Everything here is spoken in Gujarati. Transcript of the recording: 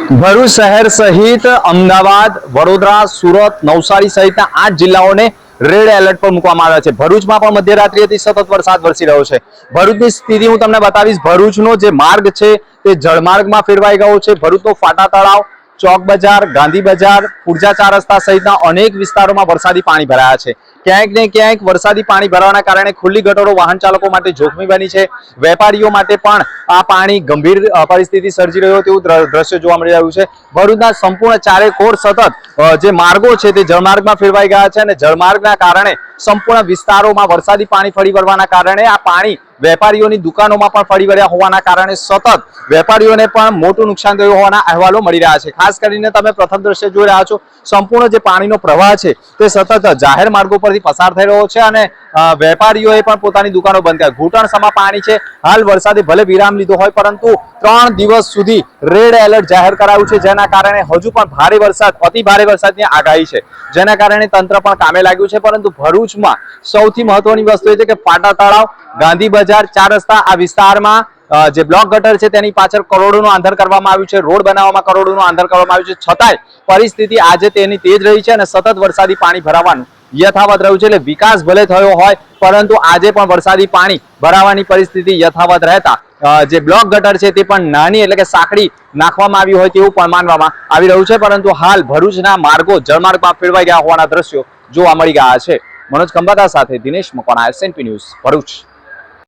ભરૂચ શહેર સહિત અમદાવાદ, વડોદરા, સુરત, નવસારી સહિતના 8 જિલ્લાઓને રેડ એલર્ટ પર મૂકવામાં આવ્યા છે। ભરૂચમાં પણ મધ્યરાત્રિથી સતત વરસાદ વરસી રહ્યો છે। ભરૂચની સ્થિતિ હું તમને બતાવીશ। ભરૂચનો જે માર્ગ છે તે જળમાર્ગમાં ફેરવાઈ ગયો છે। ભરૂચનો ફાટા તળાવ, ચોક બજાર, ગાંધી બજાર, પુરજા 4 રસ્તા સહિતના અનેક વિસ્તારોમાં વરસાદી પાણી ભરાયા છે। ક્યાંક ને ક્યાંક વરસાદી પાણી ભરાવાના કારણે ખુલ્લી ગટરો વાહન ચાલકો માટે જોખમી બની છે। વેપારીઓ માટે પણ આ પાણી ગંભીર પરિસ્થિતિ સર્જી રહ્યો તેવું દ્રશ્ય જોવા મળી રહ્યું છે। ભરૂચના સંપૂર્ણ ચારેકોર સતત જે માર્ગો છે તે જળમાર્ગમાં ફેરવાઈ ગયા છે અને જળમાર્ગના કારણે સંપૂર્ણ વિસ્તારોમાં વરસાદી પાણી ફરી વળવાના કારણે આ પાણી વેપારીઓની દુકાનોમાં પણ ફરી વળ્યા હોવાના કારણે સતત વેપારીઓને પણ મોટું નુકસાન થયું હોવાના અહેવાલો મળી રહ્યા છે। ખાસ કરીને તમે પ્રથમ દ્રશ્ય જોઈ રહ્યા છો। સંપૂર્ણ જે પાણીનો પ્રવાહ છે તે સતત જાહેર માર્ગો પરથી પસાર થઈ રહ્યો છે અને વેપારીઓએ પણ પોતાની દુકાનો બંધ કરી। ઘૂંટણસમા પાણી છે। હાલ વરસાદે ભલે વિરામ લીધો હોય પરંતુ 3 દિવસ સુધી રેડ એલર્ટ જાહેર કરાયું છે, જેના કારણે હજુ પણ ભારે વરસાદ, અતિ ભારે વરસાદની આગાહી છે, જેના કારણે તંત્ર પણ કામે લાગ્યું છે। પરંતુ ભરૂચમાં સૌથી મહત્વની વસ્તુ એ છે કે ફાટા તળાવ, ગાંધી બજાર, 4 રસ્તા આ વિસ્તારમાં જે બ્લોક ગટર છે તેની પાછળ કરોડોનું આંધણ કરવામાં આવ્યું છે। રોડ બનાવવામાં કરોડોનું આંધણ કરવામાં આવ્યું છે, છતાંય પરિસ્થિતિ આજે તેની તેજ રહી છે અને સતત વરસાદી પાણી ભરાવાનું યથાવત રહ્યું છે। એટલે વિકાસ ભલે થયો હોય પરંતુ આજે પણ વરસાદી પાણી ભરાવાની પરિસ્થિતિ યથાવત રહેતા જે બ્લોક ગટર છે તે પણ નાની એટલે કે સાંકડી નાખવામાં આવી હોય તેવું પણ માનવામાં આવી રહ્યું છે। પરંતુ હાલ ભરૂચના માર્ગો જળમાર્ગમાં ફેરવાઈ ગયા હોવાના દ્રશ્યો જોવા મળી ગયા છે। મનોજ ખંભાતા સાથે દિનેશ મકવાણા, SNP ન્યૂઝ, ભરૂચ।